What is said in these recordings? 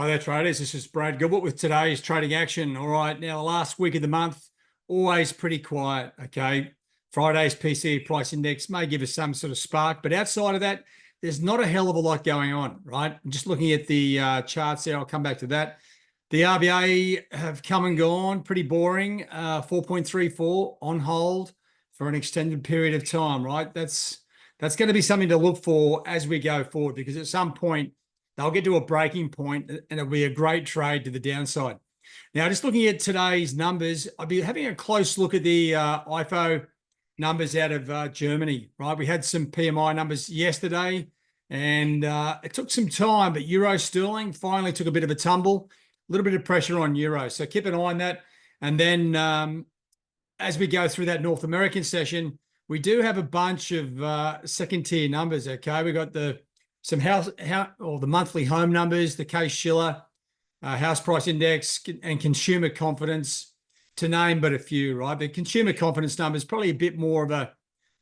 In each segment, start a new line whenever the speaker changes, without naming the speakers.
Hi there, traders. This is Brad Gilbert with today's trading action. All right, now the last week of the month, always pretty quiet. Okay, Friday's PCE price index may give us some sort of spark, but outside of that, there's not a hell of a lot going on. Right, I'm just looking at the charts there. I'll come back to that. The RBA have come and gone, pretty boring. 4.34 on hold for an extended period of time. Right, that's going to be something to look for as we go forward, because at some point they'll get to a breaking point and it'll be a great trade to the downside. Now, just looking at today's numbers, I'll be having a close look at the IFO numbers out of Germany, right? We had some PMI numbers yesterday and it took some time, but Euro Sterling finally took a bit of a tumble, a little bit of pressure on Euro. So keep an eye on that. And then as we go through that North American session, we do have a bunch of second tier numbers, okay? We got the the monthly home numbers, the Case-Shiller, house price index, and consumer confidence, to name but a few, right? The consumer confidence number is probably a bit more of a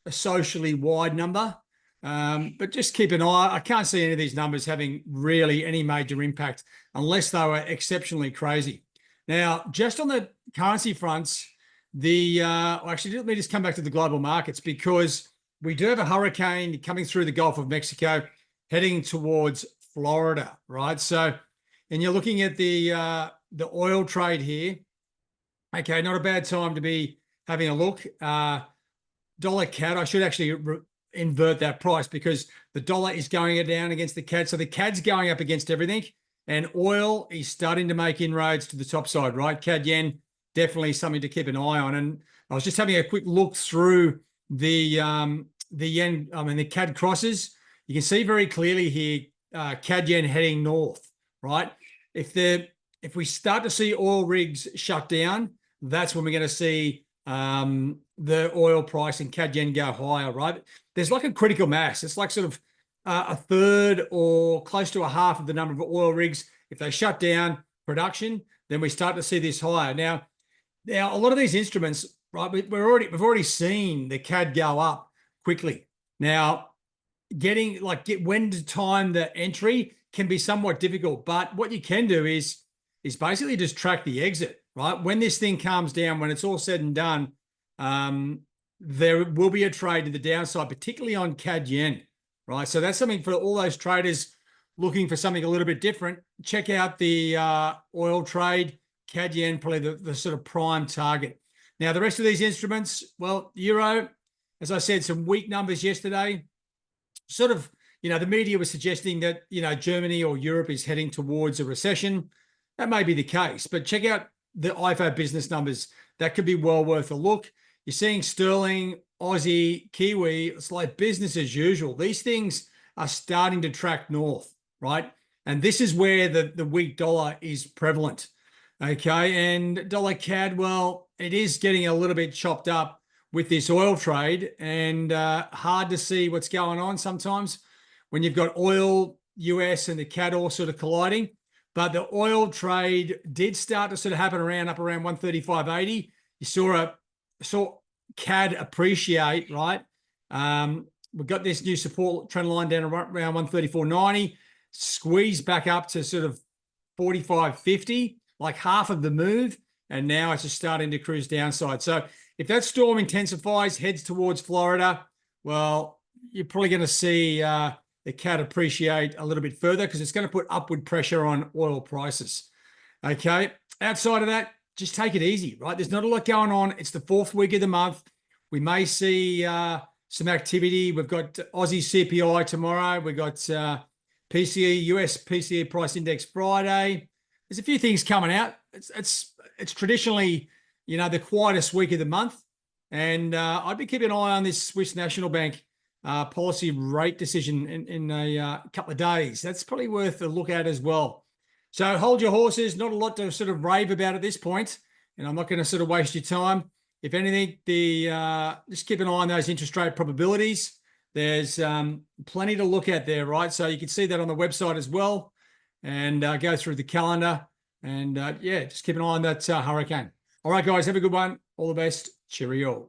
socially wide number, but just keep an eye. I can't see any of these numbers having really any major impact unless they were exceptionally crazy. Now, just on the currency fronts, actually, let me just come back to the global markets, because we do have a hurricane coming through the Gulf of Mexico, heading towards Florida, right? So, and you're looking at the oil trade here. Okay, not a bad time to be having a look. Dollar CAD, I should actually invert that price, because the dollar is going down against the CAD. So the CAD's going up against everything, and oil is starting to make inroads to the top side, right? CAD yen, definitely something to keep an eye on. And I was just having a quick look through the yen, the CAD crosses. You can see very clearly here, CAD yen heading north, right? If we start to see oil rigs shut down, that's when we're going to see the oil price and CAD yen go higher, right? There's like a critical mass. It's like sort of a third or close to a half of the number of oil rigs. If they shut down production, then we start to see this higher. Now a lot of these instruments, right? We've already seen the CAD go up quickly. Now, when to time the entry can be somewhat difficult, but what you can do is basically just track the exit, right? When this thing calms down, when it's all said and done, there will be a trade to the downside, particularly on CAD yen, right? So that's something for all those traders looking for something a little bit different. Check out the oil trade, CAD yen, probably the sort of prime target. Now, the rest of these instruments, well, Euro, as I said, some weak numbers yesterday. Sort of, the media was suggesting that, Germany or Europe is heading towards a recession. That may be the case, but check out the IFO business numbers. That could be well worth a look. You're seeing sterling, Aussie, Kiwi. It's like business as usual. These things are starting to track north, right? And this is where the weak dollar is prevalent. Okay, and dollar CAD, well, it is getting a little bit chopped up with this oil trade, and hard to see what's going on sometimes when you've got oil, US, and the CAD all sort of colliding. But the oil trade did start to sort of happen up around 135.80. You saw CAD appreciate, right? We've got this new support trend line down around 134.90, squeeze back up to sort of 45.50, like half of the move, and now it's just starting to cruise downside. So if that storm intensifies, heads towards Florida, well, you're probably going to see the CAD appreciate a little bit further, because it's going to put upward pressure on oil prices. Okay. Outside of that, just take it easy, right? There's not a lot going on. It's the fourth week of the month. We may see some activity. We've got Aussie CPI tomorrow. We've got PCE, US PCE price index Friday. There's a few things coming out. It's traditionally, the quietest week of the month. And I'd be keeping an eye on this Swiss National Bank policy rate decision in a couple of days. That's probably worth a look at as well. So hold your horses. Not a lot to sort of rave about at this point, and I'm not going to sort of waste your time. If anything, just keep an eye on those interest rate probabilities. There's plenty to look at there, right? So you can see that on the website as well, and go through the calendar. And just keep an eye on that hurricane. All right, guys, have a good one. All the best. Cheerio.